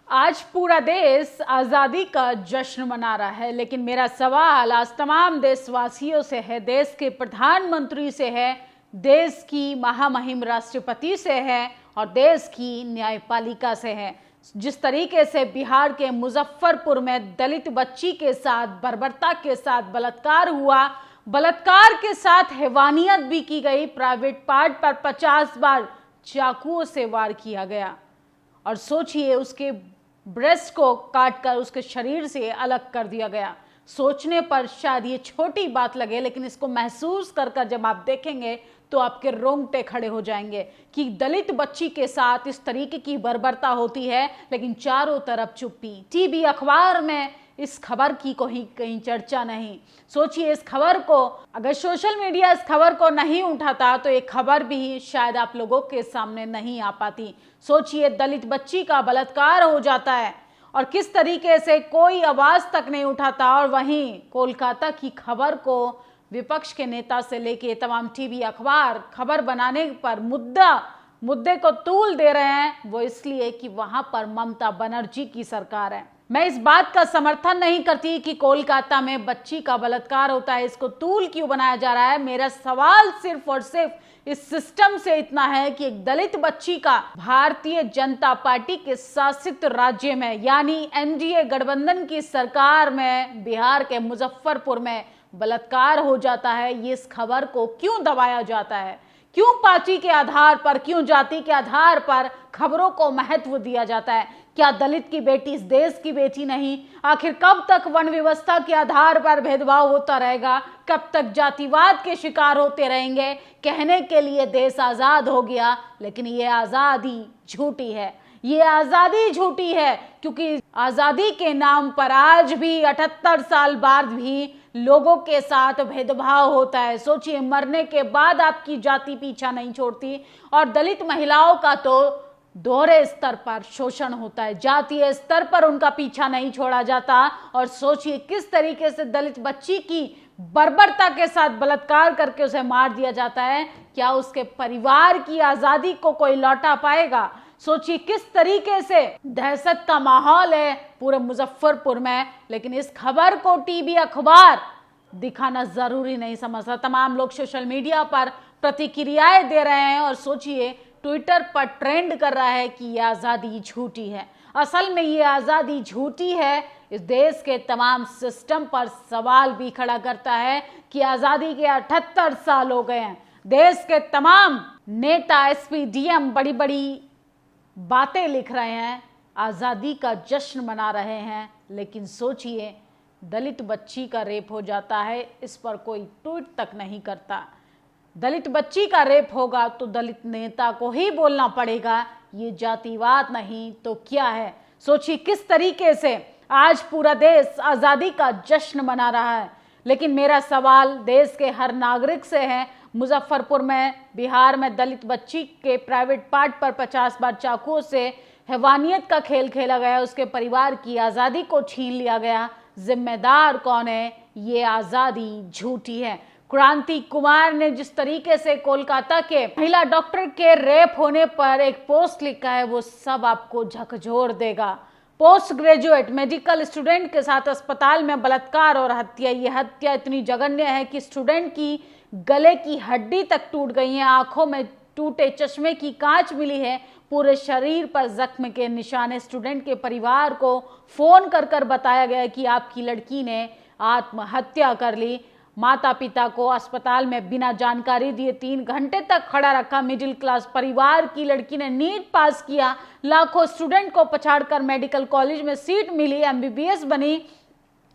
आज पूरा देश आजादी का जश्न मना रहा है, लेकिन मेरा सवाल आज तमाम देशवासियों से है, देश के प्रधानमंत्री से है, देश की महामहिम राष्ट्रपति से है और देश की न्यायपालिका से है। जिस तरीके से बिहार के मुजफ्फरपुर में दलित बच्ची के साथ बर्बरता के साथ बलात्कार हुआ, बलात्कार के साथ हैवानियत भी की गई, प्राइवेट पार्ट पर 50 बार चाकुओं से वार किया गया और सोचिए उसके ब्रेस्ट को काटकर उसके शरीर से अलग कर दिया गया। सोचने पर शायद ये छोटी बात लगे, लेकिन इसको महसूस कर जब आप देखेंगे तो आपके रोंगटे खड़े हो जाएंगे कि दलित बच्ची के साथ इस तरीके की बर्बरता होती है, लेकिन चारों तरफ चुप्पी। टीवी अखबार में इस खबर की कहीं चर्चा नहीं। सोचिए इस खबर को, अगर सोशल मीडिया इस खबर को नहीं उठाता तो एक खबर भी शायद आप लोगों के सामने नहीं आ पाती। सोचिए दलित बच्ची का बलात्कार हो जाता है और किस तरीके से कोई आवाज तक नहीं उठाता, और वहीं कोलकाता की खबर को विपक्ष के नेता से लेके तमाम टीवी अखबार खबर बनाने पर मुद्दे को तूल दे रहे हैं। वो इसलिए कि वहां पर ममता बनर्जी की सरकार है। मैं इस बात का समर्थन नहीं करती कि कोलकाता में बच्ची का बलात्कार होता है, इसको तूल क्यों बनाया जा रहा है। मेरा सवाल सिर्फ और सिर्फ इस सिस्टम से इतना है कि एक दलित बच्ची का भारतीय जनता पार्टी के शासित राज्य में यानी एनडीए गठबंधन की सरकार में बिहार के मुजफ्फरपुर में बलात्कार हो जाता है। ये इस खबर को क्यों दबाया जाता है? क्यों पार्टी के आधार पर, क्यों जाति के आधार पर खबरों को महत्व दिया जाता है? क्या दलित की बेटी इस देश की बेटी नहीं? आखिर कब तक वन व्यवस्था के आधार पर भेदभाव होता रहेगा? कब तक जातिवाद के शिकार होते रहेंगे? कहने के लिए देश आजाद हो गया, लेकिन ये आजादी झूठी है। ये आजादी झूठी है क्योंकि आजादी के नाम पर आज भी 78 साल बाद भी लोगों के साथ भेदभाव होता है। सोचिए मरने के बाद आपकी जाति पीछा नहीं छोड़ती, और दलित महिलाओं का तो दोहरे स्तर पर शोषण होता है, जातीय स्तर पर उनका पीछा नहीं छोड़ा जाता। और सोचिए किस तरीके से दलित बच्ची की बर्बरता के साथ बलात्कार करके उसे मार दिया जाता है। क्या उसके परिवार की आजादी को कोई लौटा पाएगा? सोचिए किस तरीके से दहशत का माहौल है पूरे मुजफ्फरपुर में, लेकिन इस खबर को टीवी अखबार दिखाना जरूरी नहीं समझता। तमाम लोग सोशल मीडिया पर प्रतिक्रियाएं दे रहे हैं और सोचिए ट्विटर पर ट्रेंड कर रहा है कि यह आज़ादी झूठी है। असल में ये आज़ादी झूठी है इस देश के तमाम सिस्टम पर सवाल भी खड़ा करता है कि आज़ादी के 78 साल हो गए हैं। देश के तमाम नेता, एसपी, डीएम बड़ी बड़ी बातें लिख रहे हैं, आज़ादी का जश्न मना रहे हैं, लेकिन सोचिए दलित बच्ची का रेप हो जाता है, इस पर कोई ट्वीट तक नहीं करता। दलित बच्ची का रेप होगा तो दलित नेता को ही बोलना पड़ेगा। ये जातिवाद नहीं तो क्या है? सोचिए किस तरीके से आज पूरा देश आज़ादी का जश्न मना रहा है, लेकिन मेरा सवाल देश के हर नागरिक से है। मुजफ्फरपुर में, बिहार में दलित बच्ची के प्राइवेट पार्ट पर 50 बार चाकुओं से हैवानियत का खेल खेला गया, उसके परिवार की आज़ादी को छीन लिया गया। जिम्मेदार कौन है? ये आज़ादी झूठी है। क्रांति कुमार ने जिस तरीके से कोलकाता के महिला डॉक्टर के रेप होने पर एक पोस्ट लिखा है, वो सब आपको झकझोर देगा। पोस्ट ग्रेजुएट मेडिकल स्टूडेंट के साथ अस्पताल में बलात्कार और हत्या। ये हत्या इतनी जघन्य है कि स्टूडेंट की गले की हड्डी तक टूट गई है, आंखों में टूटे चश्मे की कांच मिली है, पूरे शरीर पर जख्म के निशान। स्टूडेंट के परिवार को फोन कर बताया गया कि आपकी लड़की ने आत्महत्या कर ली। माता पिता को अस्पताल में बिना जानकारी दिए 3 घंटे तक खड़ा रखा। मिडिल क्लास परिवार की लड़की ने नीट पास किया, लाखों स्टूडेंट को पछाड़कर मेडिकल कॉलेज में सीट मिली, एमबीबीएस बनी,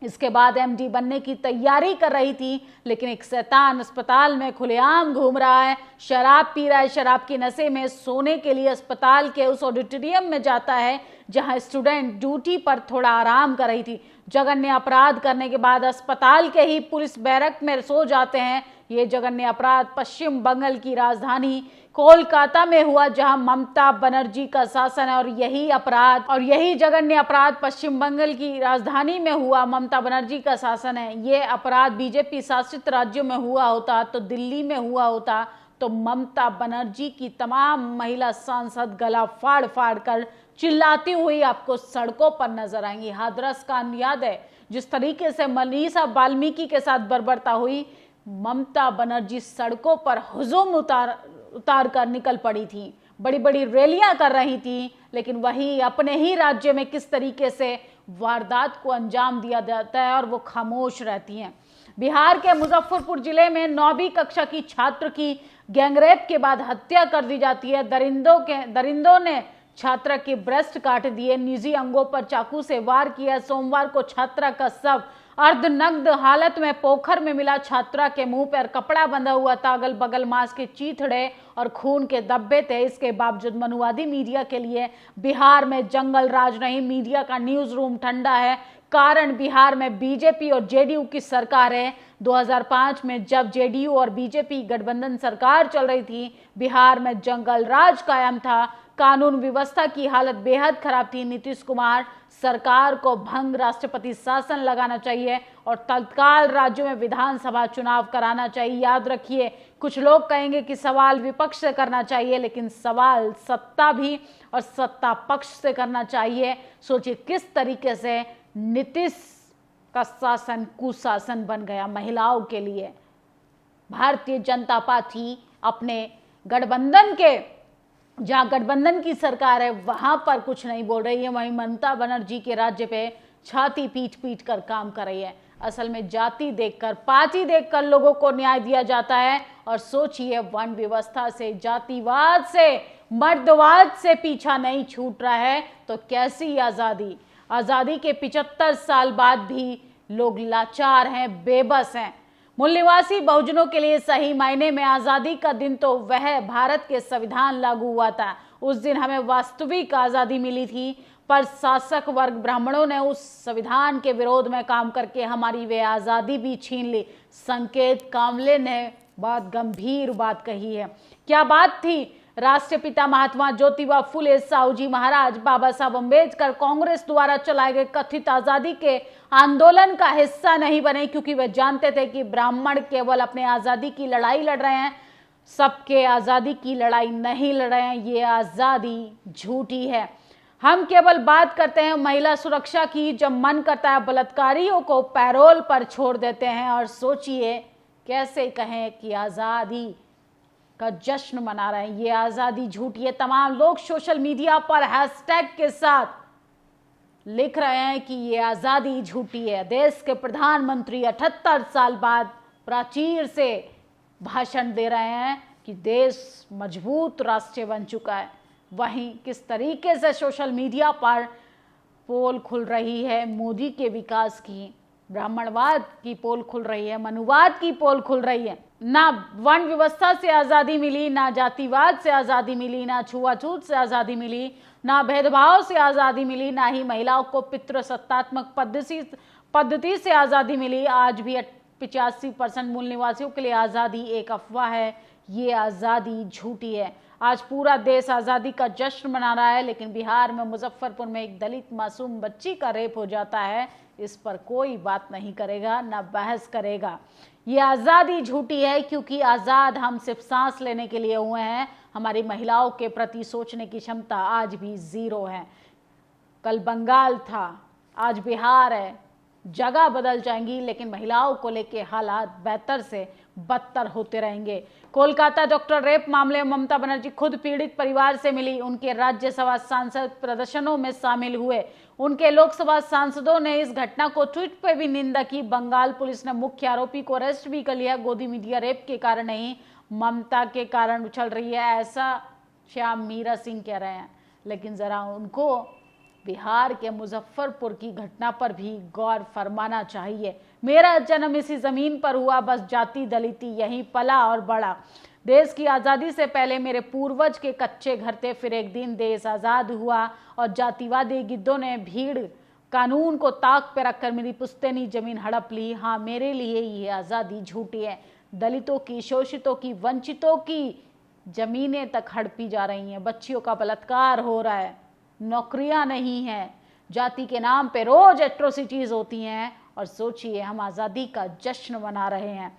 इसके बाद एमडी बनने की तैयारी कर रही थी, लेकिन एक शैतान अस्पताल में खुलेआम घूम रहा है, शराब पी रहा है, शराब के नशे में सोने के लिए अस्पताल के उस ऑडिटोरियम में जाता है जहां स्टूडेंट ड्यूटी पर थोड़ा आराम कर रही थी। जघन्य अपराध करने के बाद अस्पताल के ही पुलिस बैरक में सो जाते हैं। ये जघन्य अपराध पश्चिम बंगाल की राजधानी कोलकाता में हुआ, जहां ममता बनर्जी का शासन है, और यही जघन्य अपराध पश्चिम बंगाल की राजधानी में हुआ, ममता बनर्जी का शासन है। ये अपराध बीजेपी शासित राज्यों में हुआ होता तो दिल्ली में हुआ होता तो ममता बनर्जी की तमाम महिला सांसद गला फाड़ फाड़ कर चिल्लाती हुई आपको सड़कों पर नजर आएंगी। हाथरस कांड याद है, जिस तरीके से मनीषा वाल्मीकि के साथ बर्बरता हुई, ममता बनर्जी सड़कों पर हुजूम उतार कर निकल पड़ी थी, बड़ी बड़ी रैलियां कर रही थी, लेकिन वही अपने ही राज्य में किस तरीके से वारदात को अंजाम दिया जाता है और वो खामोश रहती हैं। बिहार के मुजफ्फरपुर जिले में 9वीं कक्षा की छात्र की गैंगरेप के बाद हत्या कर दी जाती है। दरिंदों ने छात्रा की ब्रेस्ट काट दिए, निजी अंगों पर चाकू से वार किया। सोमवार को छात्रा का शव अर्धनग्न हालत में पोखर में मिला। छात्रा के मुंह पर कपड़ा बंधा हुआ था, अगल बगल मांस के चीथड़े और खून के धब्बे थे। इसके बावजूद मनुवादी मीडिया के लिए बिहार में जंगल राज नहीं, मीडिया का न्यूज रूम ठंडा है। कारण बिहार में बीजेपी और जेडीयू की सरकार है। 2005 में जब जेडीयू और बीजेपी गठबंधन सरकार चल रही थी, बिहार में जंगल राज कायम था, कानून व्यवस्था की हालत बेहद खराब थी। नीतीश कुमार सरकार को भंग राष्ट्रपति शासन लगाना चाहिए और तत्काल राज्यों में विधानसभा चुनाव कराना चाहिए। याद रखिए, कुछ लोग कहेंगे कि सवाल विपक्ष से करना चाहिए, लेकिन सवाल सत्ता भी और सत्ता पक्ष से करना चाहिए। सोचिए किस तरीके से नीतीश का शासन कुशासन बन गया महिलाओं के लिए। भारतीय जनता पार्टी अपने गठबंधन के, जहां गठबंधन की सरकार है, वहां पर कुछ नहीं बोल रही है, वहीं ममता बनर्जी के राज्य पे छाती पीट पीट कर काम कर रही है। असल में जाति देखकर, पार्टी देखकर लोगों को न्याय दिया जाता है। और सोचिए, वन व्यवस्था से, जातिवाद से, मर्दवाद से पीछा नहीं छूट रहा है तो कैसी आजादी। आजादी के 75 साल बाद भी लोग लाचार हैं, बेबस हैं। मूल निवासी बहुजनों के लिए सही मायने में आजादी का दिन तो वह भारत के संविधान लागू हुआ था, उस दिन हमें वास्तविक आजादी मिली थी। पर शासक वर्ग ब्राह्मणों ने उस संविधान के विरोध में काम करके हमारी वे आजादी भी छीन ली। संकेत कामले ने बहुत गंभीर बात कही है। क्या बात थी? राष्ट्रपिता महात्मा ज्योतिबा फुले, साहूजी महाराज, बाबा साहब अम्बेडकर कांग्रेस द्वारा चलाए गए कथित आजादी के आंदोलन का हिस्सा नहीं बने, क्योंकि वे जानते थे कि ब्राह्मण केवल अपने आजादी की लड़ाई लड़ रहे हैं, सबके आजादी की लड़ाई नहीं लड़ रहे हैं। ये आजादी झूठी है। हम केवल बात करते हैं महिला सुरक्षा की, जब मन करता है बलात्कारियों को पैरोल पर छोड़ देते हैं। और सोचिए कैसे कहें कि आजादी का जश्न मना रहे हैं। ये आजादी झूठी है। तमाम लोग सोशल मीडिया पर हैशटैग के साथ लिख रहे हैं कि ये आजादी झूठी है। देश के प्रधानमंत्री 78 साल बाद प्राचीर से भाषण दे रहे हैं कि देश मजबूत राष्ट्र बन चुका है। वहीं किस तरीके से सोशल मीडिया पर पोल खुल रही है मोदी के विकास की, ब्राह्मणवाद की पोल खुल रही है, मनुवाद की पोल खुल रही है। ना वन व्यवस्था से आजादी मिली, ना जातिवाद से आजादी मिली, ना छुआछूत से आजादी मिली, ना भेदभाव से आजादी मिली, ना ही महिलाओं को पितृसत्तात्मक पद्धति से आजादी मिली। आज भी 85% मूल निवासियों के लिए आजादी एक अफवाह है। ये आजादी झूठी है। आज पूरा देश आजादी का जश्न मना रहा है, लेकिन बिहार में मुजफ्फरपुर में एक दलित मासूम बच्ची का रेप हो जाता है, इस पर कोई बात नहीं करेगा, ना बहस करेगा। ये आज़ादी झूठी है, क्योंकि आज़ाद हम सिर्फ सांस लेने के लिए हुए हैं। हमारी महिलाओं के प्रति सोचने की क्षमता आज भी जीरो है। कल बंगाल था, आज बिहार है। जगह बदल जाएंगी, लेकिन महिलाओं को लेके हालात बेहतर से बदतर होते रहेंगे। कोलकाता डॉक्टर रेप मामले में ममता बनर्जी खुद पीड़ित परिवार से मिली। उनके राज्यसभा सांसद प्रदर्शनों में शामिल हुए। उनके लोकसभा सांसदों ने इस घटना को ट्वीट पे भी निंदा की। बंगाल पुलिस ने मुख्य आरोपी को अरेस्ट भी कर लिया। गोदी मीडिया रेप के कारण नहीं, ममता के कारण उछल रही है, ऐसा श्याम मीरा सिंह कह रहे हैं। लेकिन जरा उनको बिहार के मुजफ्फरपुर की घटना पर भी गौर फरमाना चाहिए। मेरा जन्म इसी जमीन पर हुआ, बस जाति दलिती यहीं पला और बड़ा। देश की आज़ादी से पहले मेरे पूर्वज के कच्चे घर थे, फिर एक दिन देश आज़ाद हुआ और जातिवादी गिद्धों ने भीड़ कानून को ताक पे रखकर मेरी पुश्तैनी जमीन हड़प ली। हाँ, मेरे लिए ये आज़ादी झूठी है। दलितों की, शोषितों की, वंचितों की जमीनें तक हड़पी जा रही हैं। बच्चियों का बलात्कार हो रहा है, नौकरियां नहीं हैं, जाति के नाम पे रोज एट्रोसिटीज होती हैं। और सोचिए, हम आज़ादी का जश्न मना रहे हैं।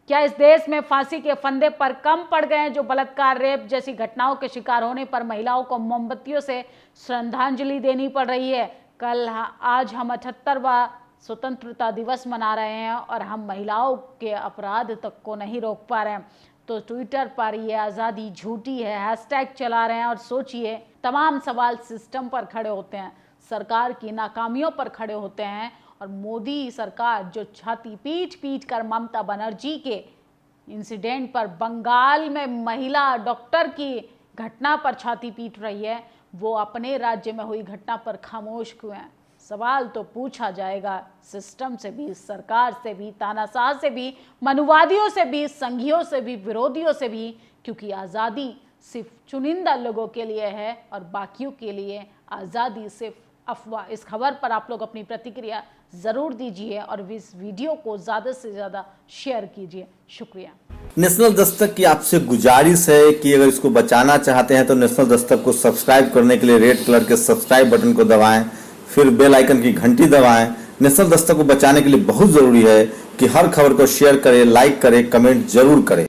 क्या इस देश में फांसी के फंदे पर कम पड़ गए हैं जो बलात्कार, रेप जैसी घटनाओं के शिकार होने पर महिलाओं को मोमबत्तियों से श्रद्धांजलि देनी पड़ रही है? आज हम 78वां स्वतंत्रता दिवस मना रहे हैं और हम महिलाओं के अपराध तक को नहीं रोक पा रहे हैं। तो ट्विटर पर ये आज़ादी झूठी है हैशटैग चला रहे हैं और सोचिए, तमाम सवाल सिस्टम पर खड़े होते हैं, सरकार की नाकामियों पर खड़े होते हैं। और मोदी सरकार जो छाती पीट कर ममता बनर्जी के इंसिडेंट पर, बंगाल में महिला डॉक्टर की घटना पर छाती पीट रही है, वो अपने राज्य में हुई घटना पर खामोश क्यों है? सवाल तो पूछा जाएगा सिस्टम से भी, सरकार से भी, तानाशाह से भी, मनुवादियों से भी, संघियों से भी, विरोधियों से भी, क्योंकि आज़ादी सिर्फ चुनिंदा लोगों के लिए है और बाकियों के लिए आज़ादी सिर्फ अफवाह। इस खबर पर आप लोग अपनी प्रतिक्रिया ज़रूर दीजिए और इस वीडियो को ज़्यादा से ज़्यादा शेयर कीजिए। शुक्रिया। नेशनल दस्तक की आपसे गुजारिश है कि अगर इसको बचाना चाहते हैं तो नेशनल दस्तक को सब्सक्राइब करने के लिए रेड कलर के सब्सक्राइब बटन को दबाएं, फिर बेल आइकन की घंटी दबाएं। नेशनल दस्तक को बचाने के लिए बहुत जरूरी है कि हर खबर को शेयर करें, लाइक करें, कमेंट जरूर करें।